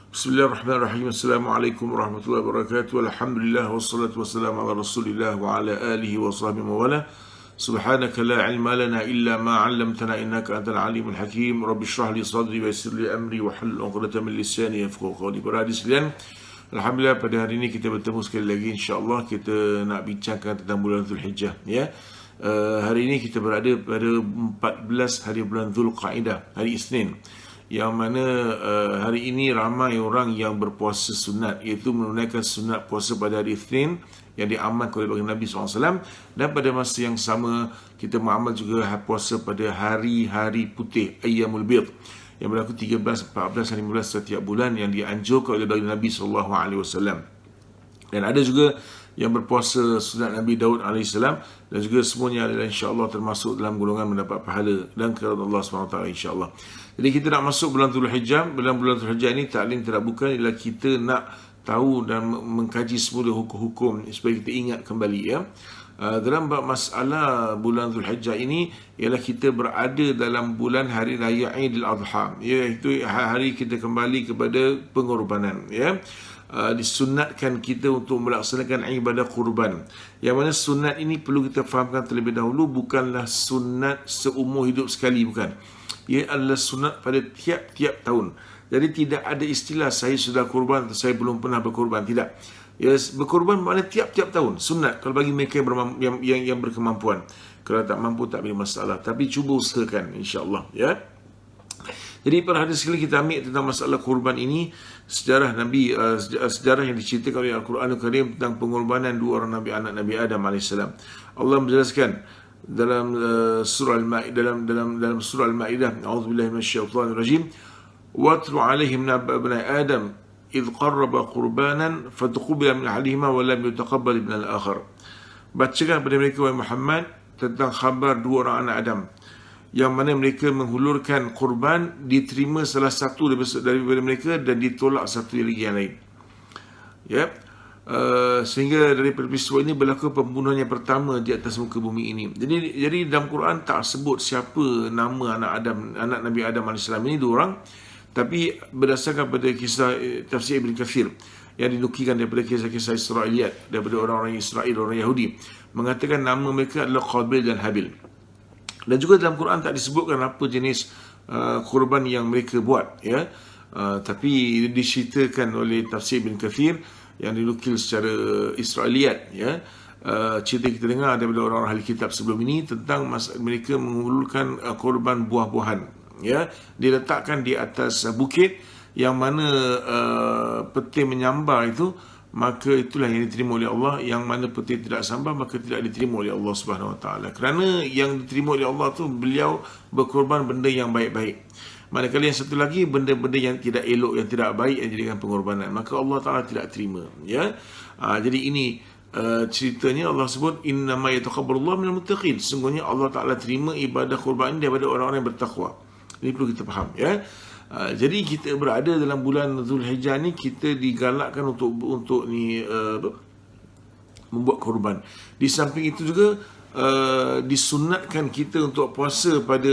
Bismillahirrahmanirrahim. Assalamualaikum warahmatullahi wabarakatuh. Alhamdulillah wassalatu wassalamu ala Rasulillah wa ala alihi wa sahbihi wa wala. Subhanaka la ilma lana illa ma 'allamtana innaka antal alimul hakim. Rabbi shrah li sadri wa yassir li amri wa hlul 'uqdatam min lisani yafqahu qawli. Para hadirin sekalian, alhamdulillah pada hari ini kita bertemu sekali lagi, insya-Allah kita nak bincangkan tentang bulan Zulhijjah, ya. Hari ini kita berada pada 14 hari bulan Zulqa'dah, hari Isnin, yang mana hari ini ramai orang yang berpuasa sunat, iaitu menunaikan sunat puasa pada hari Isnin yang diamalkan oleh Nabi SAW. Dan pada masa yang sama kita mengamal juga puasa pada hari-hari putih, Ayyamul Bid, yang berlaku 13, 14, 15 setiap bulan, yang dianjurkan oleh Nabi SAW. Dan ada juga yang berpuasa sunat Nabi Daud AS, dan juga semuanya adalah insya-Allah termasuk dalam golongan mendapat pahala dan kerana Allah SWT, insya-Allah. Jadi kita nak masuk bulan Zulhijjah. Bulan Zulhijjah ini tak lain tidak bukan ialah kita nak tahu dan mengkaji semula hukum-hukum supaya kita ingat kembali, ya. Dalam masalah bulan Zulhijjah ini ialah kita berada dalam bulan hari raya Aidil Adha, iaitu hari kita kembali kepada pengorbanan, ya. Disunatkan kita untuk melaksanakan ibadah kurban, yang mana sunat ini perlu kita fahamkan terlebih dahulu, bukanlah sunat seumur hidup sekali, bukan. Ia adalah sunat pada tiap-tiap tahun. Jadi tidak ada istilah saya sudah kurban atau saya belum pernah berkurban, tidak. Ya, berkurban maknanya tiap-tiap tahun sunat kalau bagi mereka yang berkemampuan. Kalau tak mampu tak ada masalah, tapi cuba usahakan, insya-Allah, ya. Jadi para hadirin sekalian, kita ambil tentang masalah kurban ini, sejarah Nabi, sejarah yang diceritakan oleh Al-Quranul Karim tentang pengorbanan dua orang Nabi, anak Nabi Adam AS. Allah menjelaskan dalam surah Al-Ma'idah, dalam surah Al-Ma'idah, a'udzubillahi minasyaitonir rajim, watlu 'alaihim nab'a bani Adam idh qarraba qurbanan fatuqubila min ahadihima wa lam yutaqabbal min al-akhar. Bacakan kepada mereka, wahai Muhammad, tentang khabar dua orang anak Adam yang mana mereka menghulurkan kurban, diterima salah satu daripada mereka dan ditolak satu lagi yang lain, ya. Sehingga dari peristiwa ini berlaku pembunuhan yang pertama di atas muka bumi ini. Jadi dalam Quran tak sebut siapa nama anak Nabi Adam AS ini, dua orang, tapi berdasarkan pada kisah tafsir Ibn Kathir yang dinukilkan daripada kisah-kisah Israiliyat daripada orang-orang Israel, orang Yahudi, mengatakan nama mereka adalah Qabil dan Habil. Dan juga dalam Quran tak disebutkan apa jenis kurban yang mereka buat, ya. Tapi diceritakan oleh tafsir Ibn Kathir yang dinukil secara Israiliyat, ya. Cerita kita dengar daripada orang-orang ahli kitab sebelum ini tentang mereka mengulurkan korban buah-buahan, ya. Diletakkan di atas bukit yang mana peti menyambar itu, maka itulah yang diterima oleh Allah. Yang mana peti tidak sambar, maka tidak diterima oleh Allah Subhanahu Wa Taala. Kerana yang diterima oleh Allah tu beliau berkorban benda yang baik-baik. Manakala yang satu lagi benda-benda yang tidak elok, yang tidak baik, yang jadikan pengorbanan, maka Allah Taala tidak terima, ya. Jadi ini ceritanya Allah sebut innama yataqabbalullahu minal muttaqin. Sesungguhnya Allah Taala terima ibadah kurban daripada orang-orang yang bertakwa. Ini perlu kita faham, ya. Jadi kita berada dalam bulan Zulhijjah ni, kita digalakkan untuk membuat korban. Di samping itu juga disunatkan kita untuk puasa pada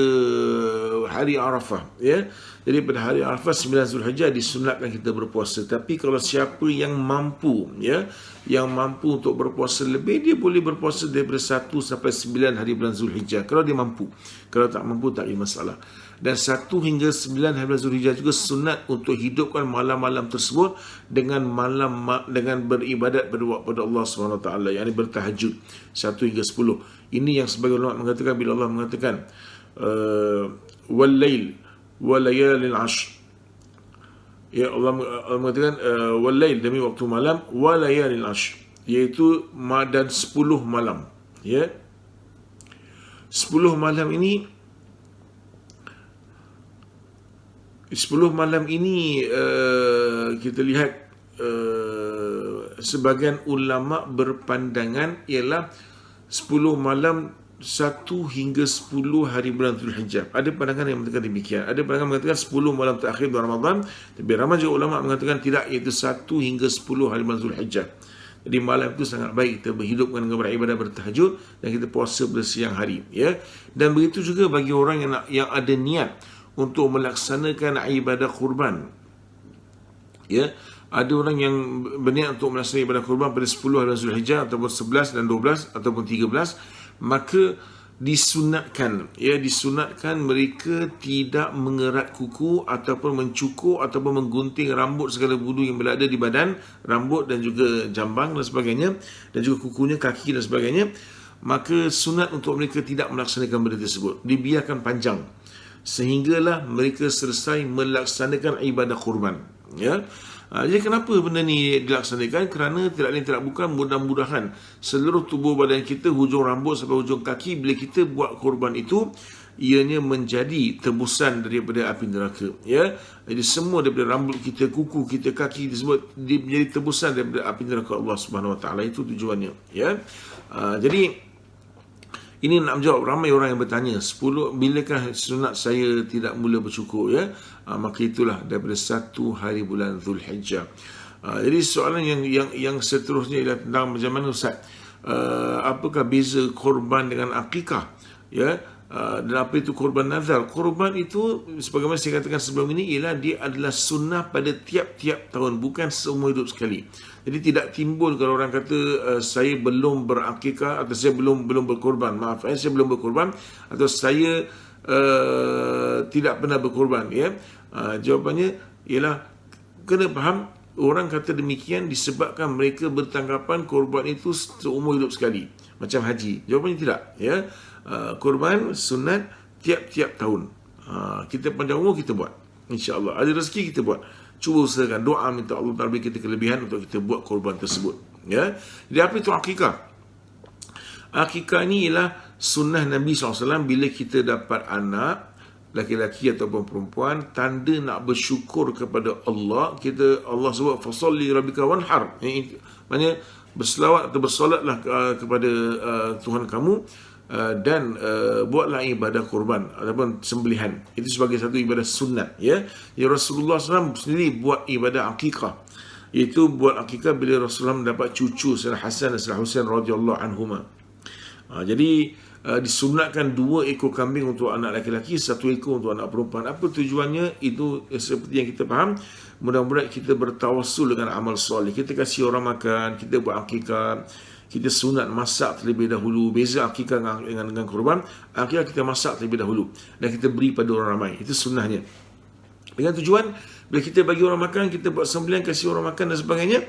hari Arafah, ya. Jadi pada hari Arafah 9 Zulhijjah disunatkan kita berpuasa. Tapi kalau siapa yang mampu, ya, yang mampu untuk berpuasa lebih, dia boleh berpuasa daripada 1 sampai 9 hari bulan Zulhijjah kalau dia mampu. Kalau tak mampu tak ada masalah. Dan 1 hingga 9 hari bulan Zulhijjah juga sunat untuk hidupkan malam-malam tersebut dengan beribadat pada Allah SWT, yakni bertahajud 1 hingga 10. Ini yang sebagai ulama mengatakan, bila Allah mengatakan wal lail wa layalil ashr, ya, Allah mengatakan wal lail, demi waktu malam, wa layalil ashr, iaitu dan 10 malam, ya. 10 malam ini kita lihat sebagian ulama berpandangan ialah 10 malam 1 hingga 10 hari bulan Zulhijjah. Ada pandangan yang mengatakan demikian. Ada pandangan mengatakan 10 malam terakhir bulan Ramadan. Tapi ramai juga ulama mengatakan tidak, iaitu 1 hingga 10 hari bulan Zulhijjah. Jadi malam itu sangat baik kita berhidupkan dengan beribadah, bertahajud, dan kita puasa pada siang hari, ya. Dan begitu juga bagi orang yang ada niat untuk melaksanakan ibadah kurban, Ya, ada orang yang berniat untuk melaksanakan ibadah kurban pada 10 hari Zulhijjah ataupun 11 dan 12 ataupun 13, maka disunatkan, ya, disunatkan mereka tidak mengerat kuku ataupun mencukur ataupun menggunting rambut segala bulu yang berada di badan, rambut dan juga jambang dan sebagainya, dan juga kukunya, kaki dan sebagainya. Maka sunat untuk mereka tidak melaksanakan benda tersebut, dibiarkan panjang sehinggalah mereka selesai melaksanakan ibadah kurban. Ya. Jadi kenapa benda ni dilaksanakan? Kerana tidak lain tidak bukan, mudah-mudahan seluruh tubuh badan kita, hujung rambut sampai hujung kaki, bila kita buat kurban itu, ianya menjadi tebusan daripada api neraka. Ya. Jadi semua daripada rambut kita, kuku kita, kaki tersebut menjadi tebusan daripada api neraka Allah Subhanahu Wa Taala. Itu tujuannya. Ya. Jadi ini nak menjawab ramai orang yang bertanya, 10 bilakah sunat saya tidak mula bercukur, ya? Maka itulah daripada 1 hari bulan Zulhijjah. Jadi soalan yang seterusnya ialah tentang macam mana Ustaz, apakah beza korban dengan akikah, ya? Dan apa itu korban nazar? Korban itu sebagaimana saya katakan sebelum ini, ialah dia adalah sunnah pada tiap-tiap tahun, bukan seumur hidup sekali. Jadi tidak timbul kalau orang kata saya belum berakikah atau saya belum berkorban, maaf, saya belum berkorban atau saya tidak pernah berkorban, ya. Jawapannya ialah kena faham, orang kata demikian disebabkan mereka bertanggapan korban itu seumur hidup sekali, macam haji. Jawapannya tidak, ya. Korban sunat tiap-tiap tahun. Kita panjang umur kita buat, insya-Allah. Ada rezeki kita buat. Cuba usahakan, doa minta Allah Ta'ala beri kita kelebihan untuk kita buat korban tersebut. Ya. Jadi apa itu akikah? Akikah ni ialah sunnah Nabi SAW bila kita dapat anak, laki-laki ataupun perempuan, tanda nak bersyukur kepada Allah. Allah sebut fasalli rabbika wanhar. Maksudnya berselawat atau bersolatlah kepada Tuhan kamu, dan buatlah ibadah korban ataupun sembelihan. Itu sebagai satu ibadah sunat, ya. Ya, Rasulullah SAW sendiri buat ibadah akikah. Itu buat akikah bila Rasulullah mendapat cucu Sayyidina Hasan dan Sayyidina Husain radhiyallahu anhuma. Jadi disunatkan 2 ekor kambing untuk anak lelaki, 1 ekor untuk anak perempuan. Apa tujuannya? Itu seperti yang kita faham, mudah-mudahan kita bertawassul dengan amal soleh. Kita kasih orang makan, kita buat akikah, kita sunat masak terlebih dahulu. Beza akikah dengan korban, akikah kita masak terlebih dahulu dan kita beri pada orang ramai. Itu sunnahnya. Dengan tujuan bila kita bagi orang makan, kita buat sembelihan, kasih orang makan dan sebagainya,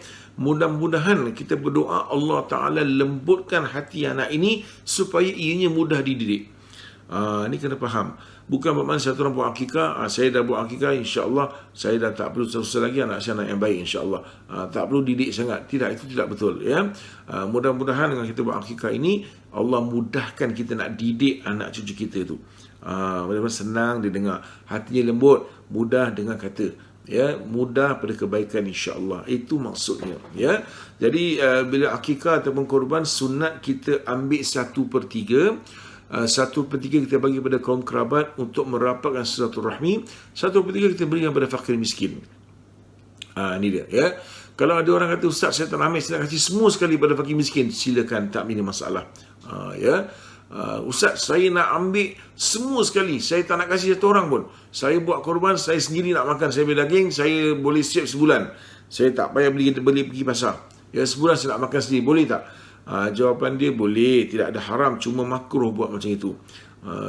mudah-mudahan kita berdoa Allah Ta'ala lembutkan hati anak ini supaya ianya mudah dididik. Ini kena faham. Bukan bermakna satu orang buat akikah, saya dah buat akikah, insya-Allah saya dah tak perlu susah lagi, anak saya anak yang baik, insya-Allah. Tak perlu didik sangat. Tidak, itu tidak betul, ya. Mudah-mudahan dengan kita buat akikah ini, Allah mudahkan kita nak didik anak cucu kita tu. Mudah-mudahan senang dia dengar, hatinya lembut, mudah dengar kata, ya, mudah pada kebaikan, insya-Allah. Itu maksudnya, ya. Jadi bila akikah ataupun korban, sunat kita ambil 1/3. 1/3 kita bagi pada kaum kerabat untuk merapatkan silaturahmi, 1/3 kita beri kepada fakir miskin. Ini dia, ya. Kalau ada orang kata, Ustaz saya tak nak ambil, saya nak kasih semua sekali pada fakir miskin, silakan, tak ada masalah. Ya. Ustaz saya nak ambil semua sekali, saya tak nak kasih satu orang pun, saya buat korban, saya sendiri nak makan, saya beli daging, saya boleh siap sebulan, saya tak payah beli pergi pasar, ya, sebulan saya nak makan sendiri, boleh tak? Jawapan dia boleh, tidak ada haram, cuma makruh buat macam itu.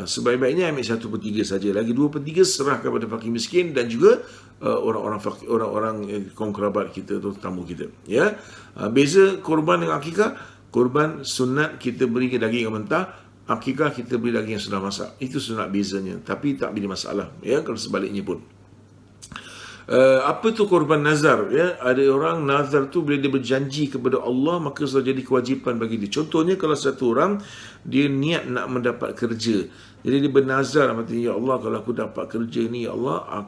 Sebaik-baiknya ambil 1/3 saja, lagi 2/3 serah kepada fakir miskin dan juga orang-orang kaum kerabat kita atau tetamu kita, ya. Beza korban dengan akikah, korban sunat kita beri daging yang mentah, akikah kita beri daging yang sudah masak. Itu sunat bezanya, tapi tak ada masalah, ya, kalau sebaliknya pun. Apa tu korban nazar, ya? Ada orang nazar tu bila dia berjanji kepada Allah, maka sudah jadi kewajipan bagi dia. Contohnya kalau satu orang dia niat nak mendapat kerja, jadi dia bernazar, maksudnya, ya Allah, kalau aku dapat kerja ni, ya Allah,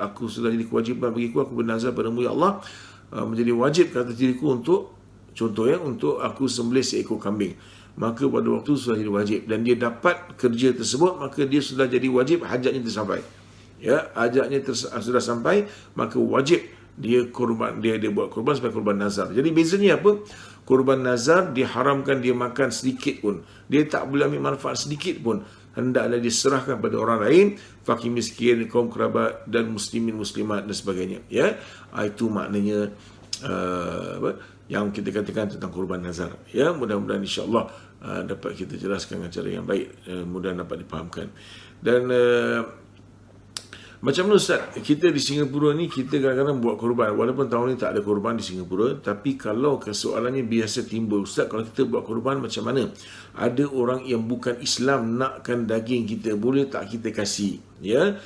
aku sudah jadi kewajipan bagiku, aku bernazar padamu, ya Allah, menjadi wajib kata diriku untuk, contoh, ya, untuk aku sembelih seekor kambing. Maka pada waktu sudah jadi wajib dan dia dapat kerja tersebut, maka dia sudah jadi wajib, hajatnya tersampai. Ya, ajaknya sudah sampai, maka wajib dia korban, dia buat korban sebagai korban nazar. Jadi bezanya apa? Korban nazar diharamkan dia makan sedikit pun, dia tak boleh ambil manfaat sedikit pun. hendaklah diserahkan pada orang lain, fakir miskin, kaum kerabat dan muslimin muslimat dan sebagainya. Ya, itu maknanya yang kita katakan tentang kurban nazar. Ya, mudah-mudahan insya-Allah dapat kita jelaskan dengan cara yang baik, mudah dapat dipahamkan. Dan macam mana Ustaz, kita di Singapura ni kita kadang-kadang buat korban, walaupun tahun ni tak ada korban di Singapura, tapi kalau soalannya biasa timbul, Ustaz, kalau kita buat korban macam mana? Ada orang yang bukan Islam nakkan daging kita, boleh tak kita kasih? Ya,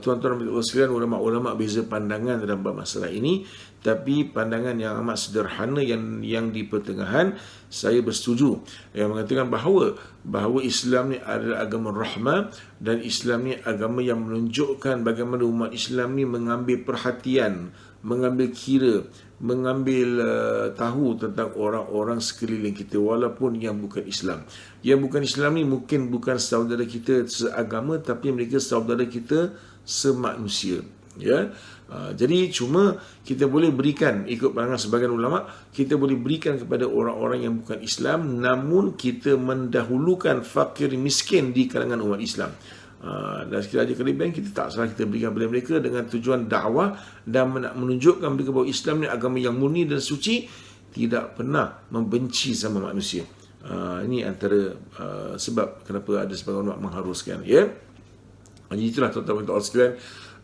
tuan-tuan dan puan-puan sekalian, ulama-ulama beza pandangan dalam bab masalah ini, tapi pandangan yang amat sederhana yang di pertengahan saya bersetuju, yang mengatakan bahawa Islam ni adalah agama rahmah, dan Islam ni agama yang menunjukkan bagaimana umat Islam ni mengambil perhatian, mengambil kira, mengambil tahu tentang orang-orang sekeliling kita walaupun yang bukan Islam. Yang bukan Islam ni mungkin bukan saudara kita seagama, tapi mereka saudara kita semanusia. Ya, jadi cuma kita boleh berikan, ikut pandangan sebagian ulama, kita boleh berikan kepada orang-orang yang bukan Islam, namun kita mendahulukan fakir miskin di kalangan umat Islam. Dan sekiranya kelebihan kita tak salah kita berikan kepada mereka dengan tujuan dakwah dan menunjukkan mereka bahawa Islam ni agama yang murni dan suci, tidak pernah membenci sama manusia. Ini antara sebab kenapa ada sebagian ulama mengharuskan. Ya, jadi itulah tuan-tuan dan sekalian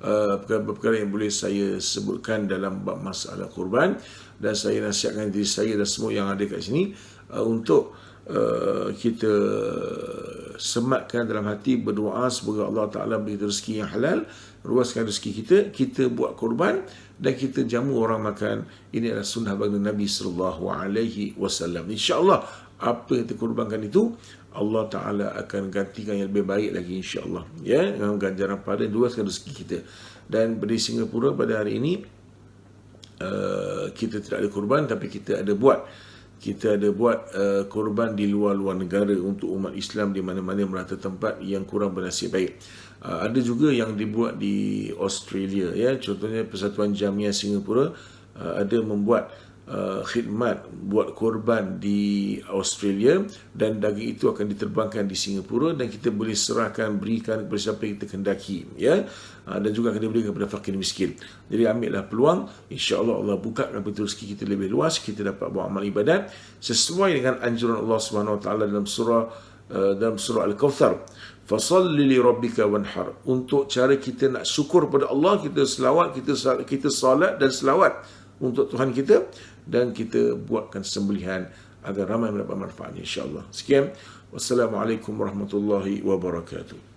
perkara-perkara yang boleh saya sebutkan dalam bab masalah kurban, dan saya nasihatkan diri saya dan semua yang ada kat sini untuk kita sematkan dalam hati, berdoa semoga Allah Ta'ala beri rezeki yang halal, luaskan rezeki kita buat kurban dan kita jamu orang makan. Ini adalah sunnah baginda Nabi SAW. InsyaAllah apa yang kita kurbankan itu Allah Ta'ala akan gantikan yang lebih baik lagi, insyaAllah. Ya, dengan ganjaran pada luaskan rezeki kita. Dan di Singapura pada hari ini kita tidak ada kurban, tapi kita ada buat kurban di luar negara untuk umat Islam di mana-mana merata tempat yang kurang bernasib baik. Ada juga yang dibuat di Australia. Ya, contohnya Persatuan Jamiah Singapura ada membuat khidmat buat korban di Australia, dan daging itu akan diterbangkan di Singapura dan kita boleh serahkan, berikan kepada siapa yang kita kendaki. Ya, dan juga akan diberikan kepada fakir miskin. Jadi ambillah peluang, insya-Allah Allah bukakan pintu rezeki kita lebih luas, kita dapat buat amal ibadat sesuai dengan anjuran Allah Subhanahu Wa Taala dalam surah Al-Kautsar, fasalli li rabbika wanhar. Untuk cara kita nak syukur pada Allah, kita selawat, kita salat dan selawat untuk Tuhan kita, dan kita buatkan sembelihan agar ramai mendapat manfaatnya, insya-Allah. Sekian, wassalamualaikum warahmatullahi wabarakatuh.